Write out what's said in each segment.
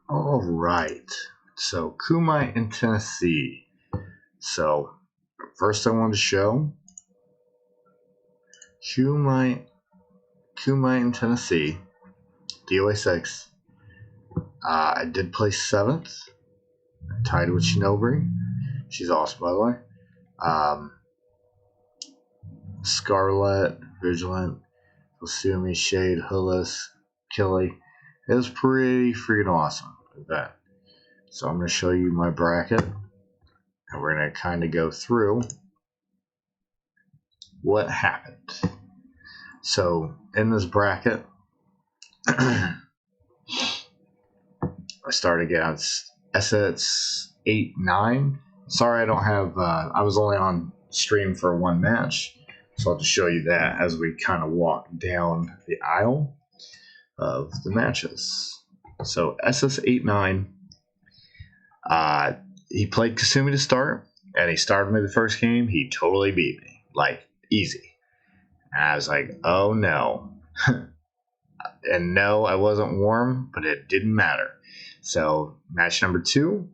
All right. So Kumai in Tennessee. So first I want to show Kumai in Tennessee. DOA 6. I did place 7th. Tied with Shinobi. She's awesome, by the way. Scarlet, Vigilant, Kasumi, Shade, Hullis, Killy. It was pretty freaking awesome with that. So I'm going to show you my bracket. And we're going to kind of go through what happened. So in this bracket, I started against Essence 8, 9. Sorry I don't have, I was only on stream for one match. So I'll just show you that as we kind of walk down the aisle of the matches. So SS 8, 9, he played Kasumi to start, and he started me the first game. He totally beat me, like easy. And I was like, oh no. And no, I wasn't warm, but it didn't matter. So match number 2,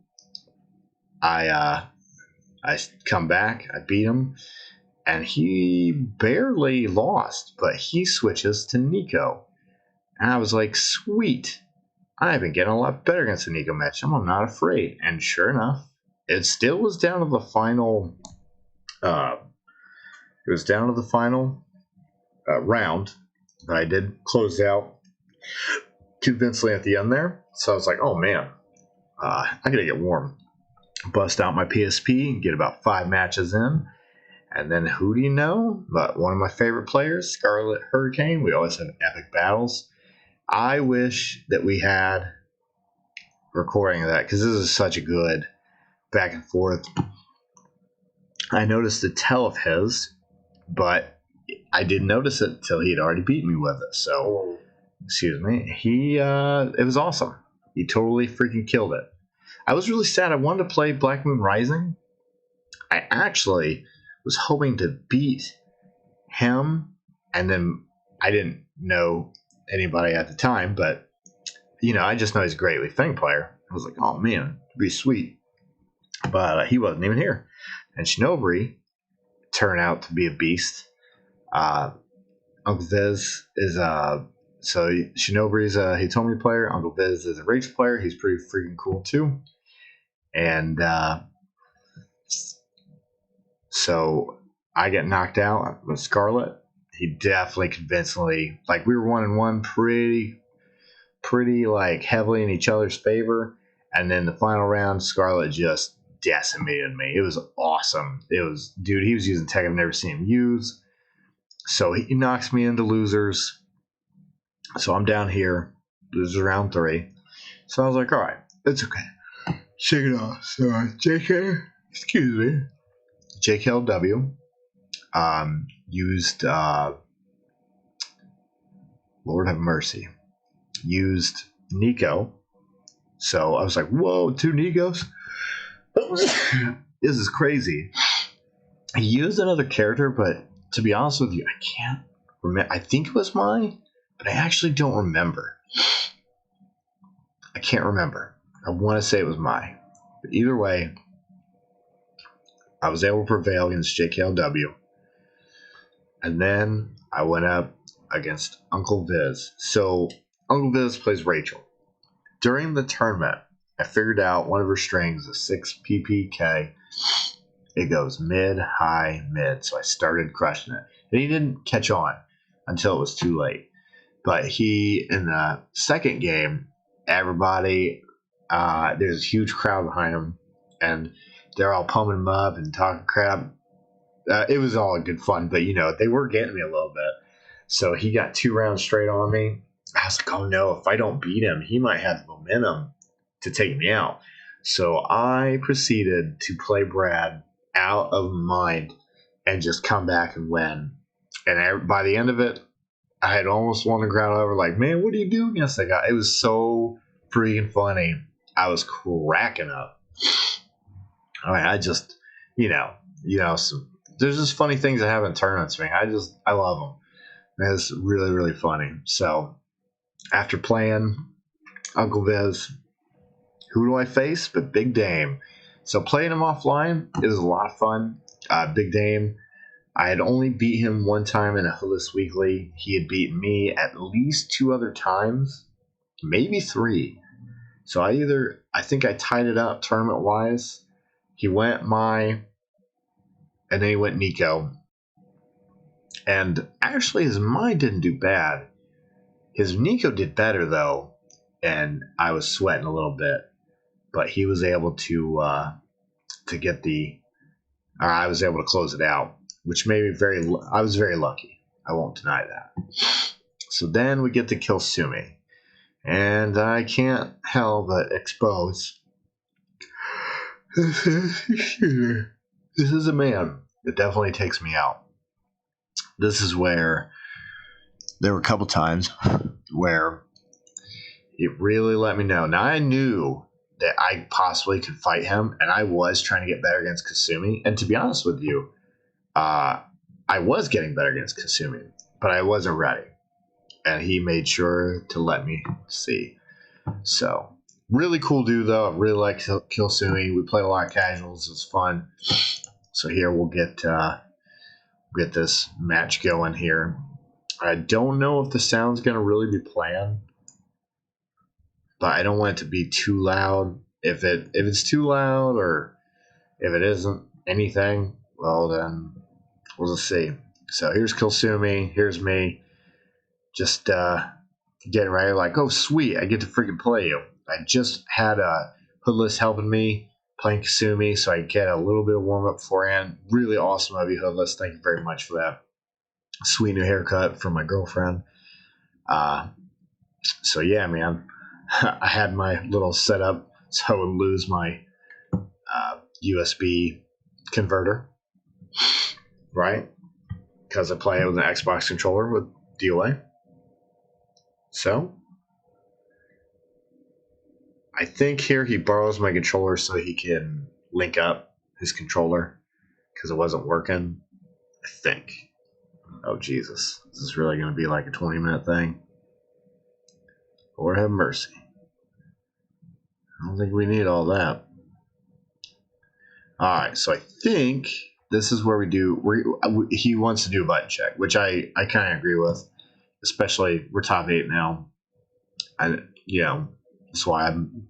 I come back, I beat him, and he barely lost, but he switches to Nico. And I was like, sweet. I've been getting a lot better against the Nico match. I'm not afraid. And sure enough, it still was down to the final. It was down to the final round, but I did close out convincingly at the end there. So I was like, oh man, I gotta get warm. Bust out my PSP and get about 5 matches in. And then who do you know? But one of my favorite players, Scarlet Hurricane. We always have epic battles. I wish that we had recording of that, because this is such a good back and forth. I noticed a tell of his, but I didn't notice it until he had already beat me with it. So, excuse me. It was awesome. He totally freaking killed it. I was really sad. I wanted to play Black Moon Rising. I actually was hoping to beat him, and then I didn't know anybody at the time, but I just know he's a great Leaf Fang player. I was like, oh man, it'd be sweet. But he wasn't even here. And Shinobi turned out to be a beast. Uncle Viz is so Shinobi's a Hitomi player. Uncle Viz is a Rage player. He's pretty freaking cool too. And so I get knocked out with Scarlet. He definitely convincingly, like, we were 1-1 pretty like heavily in each other's favor. And then the final round, Scarlet just decimated me. It was awesome. He was using tech I've never seen him use. So he knocks me into losers. So I'm down here, losers round 3. So I was like, all right, it's okay. Shake it off. So JKLW used Lord have mercy, used Nico. So I was like, whoa, 2 Nikos? This is crazy. He used another character, but to be honest with you, I can't remember. I think it was Mai, but I actually don't remember. I can't remember. I want to say it was Mai. But either way, I was able to prevail against JKLW. And then I went up against Uncle Viz. So Uncle Viz plays Rachel. During the tournament, I figured out one of her strings is 6 PPK. It goes mid, high, mid. So I started crushing it. And he didn't catch on until it was too late. But in the second game, everybody, there's a huge crowd behind him. And they're all pumping him up and talking crap. It was all good fun, but they were getting me a little bit. So he got 2 rounds straight on me. I was like, oh no, if I don't beat him, he might have the momentum to take me out. So I proceeded to play Brad out of mind and just come back and win. And by the end of it, I had almost won the crowd over. Like, man, what are you doing against that guy? It was so freaking funny. I was cracking up. I mean, I just, there's just funny things that happen in tournaments, man. I love them. It's really, really funny. So after playing Uncle Viz, who do I face? But Big Dame. So playing him offline, it was a lot of fun. Big Dame, I had only beat him one time in a Hoodless Weekly. He had beaten me at least 2 other times, maybe 3. So I think I tied it up tournament wise. He went and then he went Nico. And actually his Mai didn't do bad. His Nico did better though, and I was sweating a little bit. But he was able to I was able to close it out, which made me I was very lucky. I won't deny that. So then we get to Kilsumi. And I can't help but expose. This is a man that definitely takes me out. This is where there were a couple times where it really let me know. Now I knew that I possibly could fight him, and I was trying to get better against Kasumi. And to be honest with you, I was getting better against Kasumi, but I wasn't ready. And he made sure to let me see. So, really cool dude, though. I really like Kilsumi. We played a lot of casuals. It's fun. So here we'll get this match going here. I don't know if the sound's going to really be playing, but I don't want it to be too loud. If it's too loud or if it isn't anything, well, then we'll just see. So here's Kilsumi. Here's me. Just getting ready, like, oh, sweet, I get to freaking play you. I just had a Hoodless helping me playing Kasumi, so I get a little bit of warm-up beforehand. Really awesome of you, Hoodless. Thank you very much for that. Sweet new haircut from my girlfriend. So, yeah, man. I had my little setup so I would lose my USB converter, right? Because I play with an Xbox controller with DOA. So, I think here he borrows my controller so he can link up his controller because it wasn't working. I think. Oh, Jesus. Is this really going to be like a 20-minute thing? Lord have mercy. I don't think we need all that. Alright, so I think this is where he wants to do a button check, which I kind of agree with. Especially, we're top 8 now. That's why I'm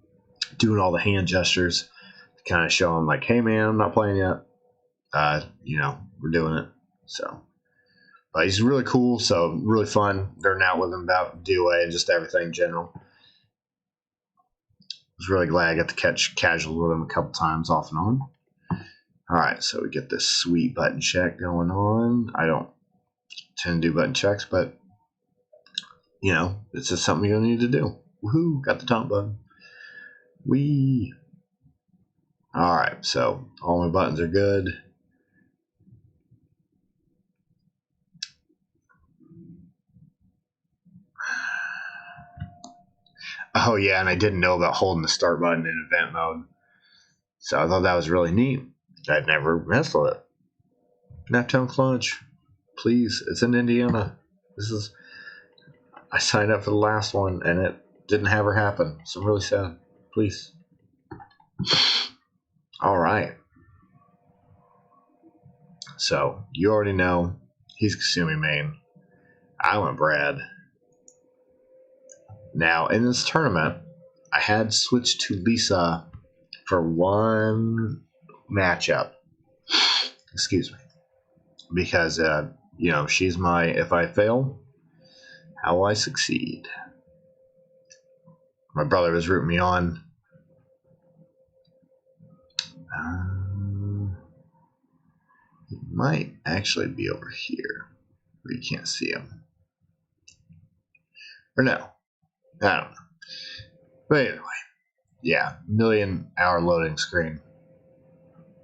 doing all the hand gestures to kind of show him, like, hey, man, I'm not playing yet. We're doing it. So, but he's really cool, so really fun nerding out with him about DOA and just everything in general. I was really glad I got to catch casual with him a couple times off and on. All right, so we get this sweet button check going on. I don't tend to do button checks, but it's just something you're going to need to do. Woohoo, got the taunt button. Wee. Alright, so all my buttons are good. Oh yeah, and I didn't know about holding the start button in event mode. So I thought that was really neat. I'd never messed with it. Naptown Clutch. Please, it's in Indiana. I signed up for the last one and it didn't have her happen. So I'm really sad. Please. Alright. So, you already know he's Kasumi main. I went Brad. Now, in this tournament, I had switched to Lisa for one matchup. Excuse me. Because, she's my, if I fail, how will I succeed? My brother was rooting me on. He might actually be over here, where you can't see him. Or no. I don't know. But anyway, yeah, 1,000,000-hour loading screen.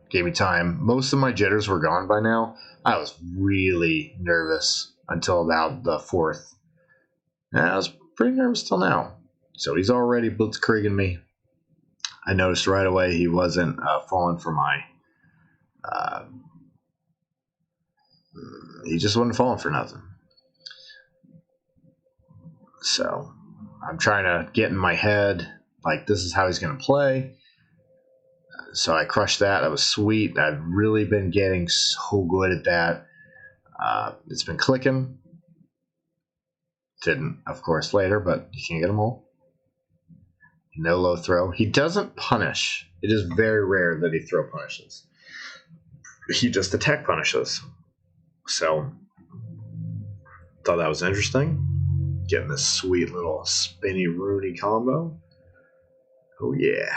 Gave me time. Most of my jitters were gone by now. I was really nervous until about the 4th. And I was pretty nervous till now. So he's already blitzkrieging me. I noticed right away he wasn't falling for my... he just wasn't falling for nothing. So I'm trying to get in my head like, this is how he's going to play. So I crushed that. That was sweet. I've really been getting so good at that. It's been clicking. Didn't, of course, later, but you can't get them all. No low throw. He doesn't punish. It is very rare that he throw punishes. He just attack punishes. So, thought that was interesting. Getting this sweet little spinny Rooney combo. Oh, yeah.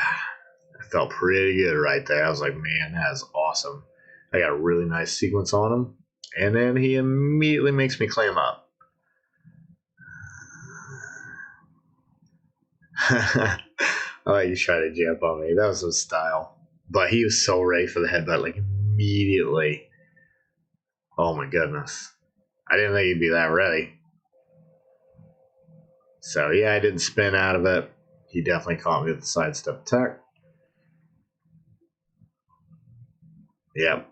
I felt pretty good right there. I was like, man, that is awesome. I got a really nice sequence on him. And then he immediately makes me clam up. Oh, you tried to jump on me. That was his style. But he was so ready for the headbutt, like immediately. Oh my goodness. I didn't think he'd be that ready. So yeah, I didn't spin out of it. He definitely caught me with the sidestep attack. Yep.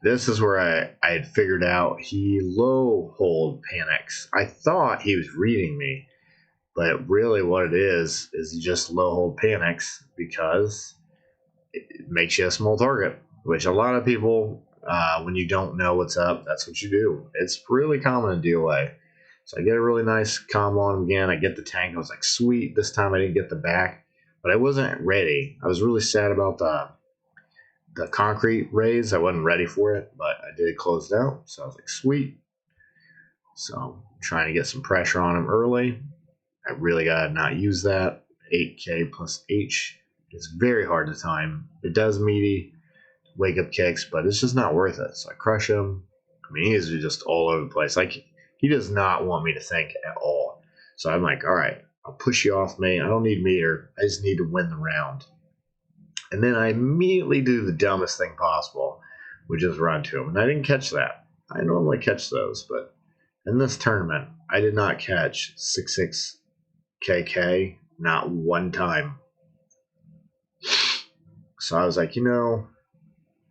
This is where I had figured out he low hold panics. I thought he was reading me. But really what it is just low hold panics because it makes you a small target, which a lot of people, when you don't know what's up, that's what you do. It's really common in DOA. So I get a really nice combo on him again. I get the tank. I was like, sweet. This time I didn't get the back, but I wasn't ready. I was really sad about the concrete raise. I wasn't ready for it, but I did close it out. So I was like, sweet. So trying to get some pressure on him early. I really got to not use that. 8K plus H is very hard to time. It does meaty wake up kicks, but it's just not worth it. So I crush him. I mean, he's just all over the place. Like, he does not want me to think at all. So I'm like, all right, I'll push you off me. I don't need meter. I just need to win the round. And then I immediately do the dumbest thing possible, which is run to him. And I didn't catch that. I normally catch those, but in this tournament, I did not catch 6-6 KK, not one time. So I was like, all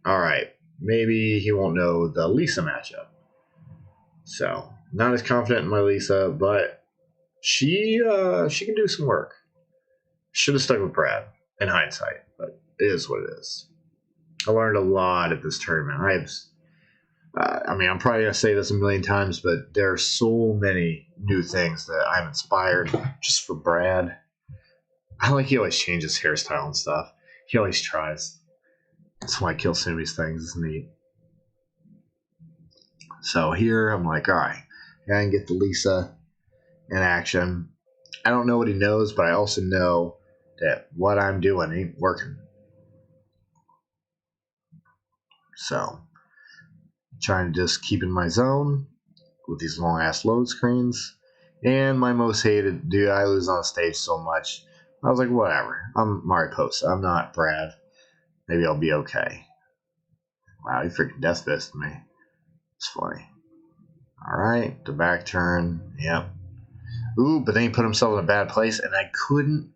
right, maybe he won't know the Lisa matchup. So not as confident in my Lisa, but she can do some work. Should have stuck with Brad in hindsight, but it is what it is. I learned a lot at this tournament. I'm probably going to say this a million times, but there are so many new things that I'm inspired just for Brad. I like he always changes hairstyle and stuff. He always tries. That's why Kill Sumi's things is neat. So here I'm like, all right, I can get the Lisa in action. I don't know what he knows, but I also know that what I'm doing ain't working. So trying to just keep in my zone with these long ass load screens. And my most hated, dude, I lose on stage so much. I was like, whatever. I'm Mariposa. I'm not Brad. Maybe I'll be okay. Wow, he freaking death fisted me. It's funny. Alright, the back turn. Yep. Ooh, but then he put himself in a bad place, and I couldn't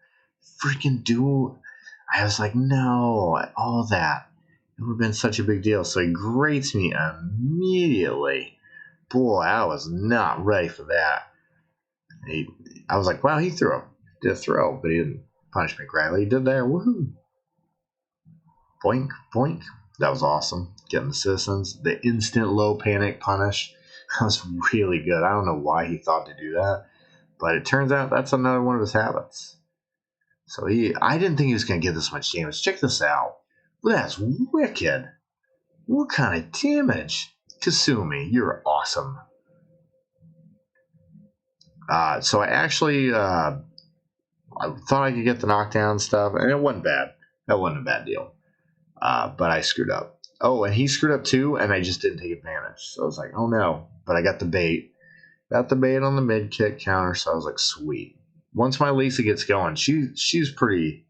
freaking do. I was like, no, all that. It would have been such a big deal. So he grates me immediately. Boy, I was not ready for that. I was like, wow, he threw him. Did a throw, but he didn't punish me correctly. He did there. Woohoo. Boink, boink. That was awesome. Getting the citizens. The instant low panic punish. That was really good. I don't know why he thought to do that, but it turns out that's another one of his habits. So I didn't think he was going to get this much damage. Check this out. That's wicked. What kind of damage? Kasumi, you're awesome. So I actually I thought I could get the knockdown stuff, and it wasn't bad. That wasn't a bad deal. But I screwed up. Oh, and he screwed up too, and I just didn't take advantage. So I was like, oh no. But I got the bait. Got the bait on the mid kick counter, so I was like, sweet. Once my Lisa gets going, she's pretty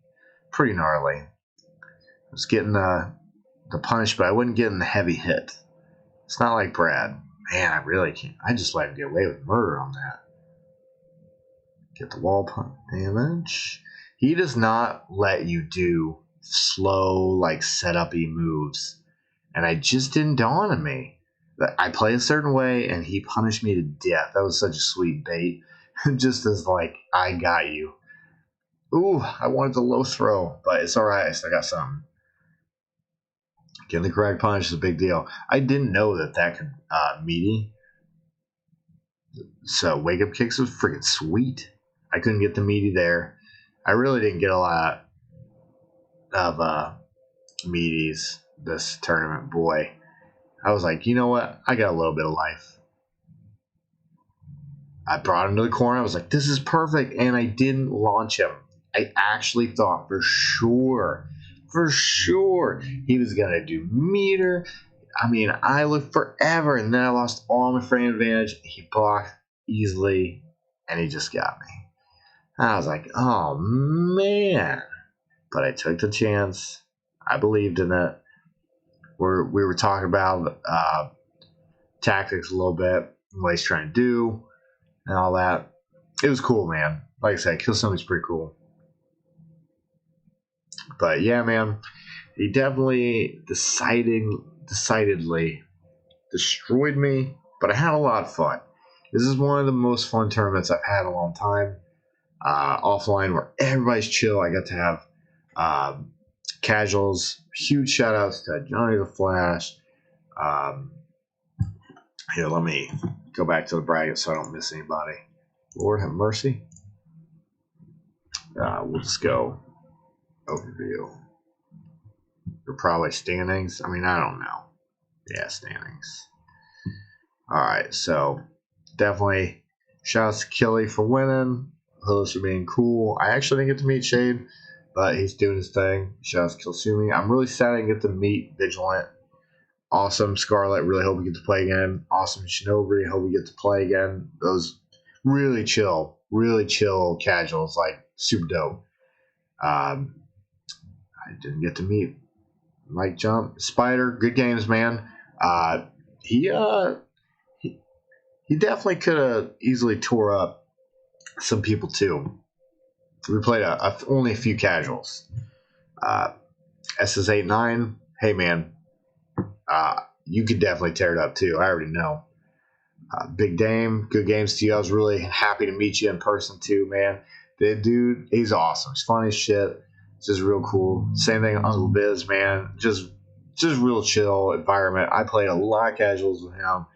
gnarly. I was getting the punish, but I wasn't getting the heavy hit. It's not like Brad. Man, I really can't. I just let him get away with murder on that. Get the wall damage. He does not let you do slow, like setup-y moves. And I just didn't dawn on me. I play a certain way, and he punished me to death. That was such a sweet bait. Just as like, I got you. Ooh, I wanted the low throw, but it's alright. I still got something. Getting the correct punch is a big deal. I didn't know that could meaty. So wake up kicks was freaking sweet. I couldn't get the meaty there. I really didn't get a lot of meaties this tournament. Boy, I was like, you know what? I got a little bit of life. I brought him to the corner. I was like, this is perfect. And I didn't launch him. I actually thought for sure he was going to do meter. I mean, I looked forever, and then I lost all my frame advantage. He blocked easily, and he just got me. I was like, oh, man. But I took the chance. I believed in it. We were talking about tactics a little bit, what he's trying to do, and all that. It was cool, man. Like I said, Kill Somebody's pretty cool. But yeah, man, he definitely decidedly destroyed me, but I had a lot of fun. This is one of the most fun tournaments I've had in a long time. Offline, where everybody's chill. I got to have casuals. Huge shout outs to Johnny the Flash. Here, let me go back to the bracket so I don't miss anybody. Lord have mercy. We'll just go overview. They're probably standings. I mean, I don't know. Yeah, standings. All right, so definitely shout out to Killy for winning. Hillis for being cool. I actually didn't get to meet Shade, but he's doing his thing. Shout out to Kilsumi. I'm really sad I didn't get to meet Vigilant. Awesome Scarlet. Really hope we get to play again. Awesome Shinobi. Hope we get to play again. Those really chill casuals, like super dope. I didn't get to meet Mike Jump Spider. Good games, man. He definitely could have easily tore up some people too. We played only a few casuals. SS89, hey man, you could definitely tear it up too. I already know. Big Dame, good games to you. I was really happy to meet you in person too, man. The dude, he's awesome. He's funny as shit. It's just real cool. Same thing, Uncle Biz, man. Just real chill environment. I played a lot of casuals with him.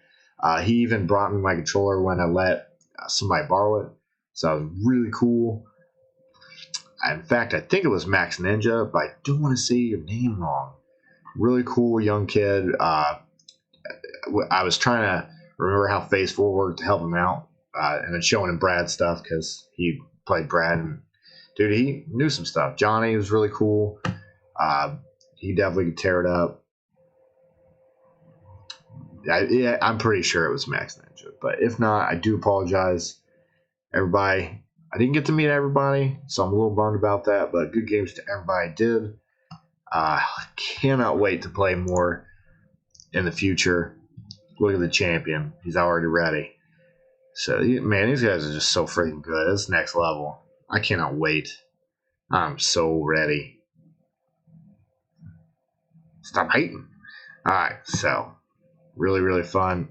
He even brought me my controller when I let somebody borrow it. So it was really cool. In fact, I think it was Max Ninja, but I don't want to say your name wrong. Really cool young kid. I was trying to remember how Phase 4 worked to help him out, and then showing him Brad stuff because he played Brad. And dude, he knew some stuff. Johnny was really cool. He definitely could tear it up. I'm pretty sure it was Max Ninja, but if not, I do apologize, everybody. I didn't get to meet everybody, so I'm a little bummed about that, but good games to everybody did. Cannot wait to play more in the future. Look at the champion. He's already ready. So, man, these guys are just so freaking good. It's next level. I cannot wait. I'm so ready. Stop hating. All right, so really, really fun.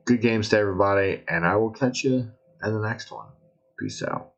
Good games to everybody, and I will catch you in the next one. Peace out.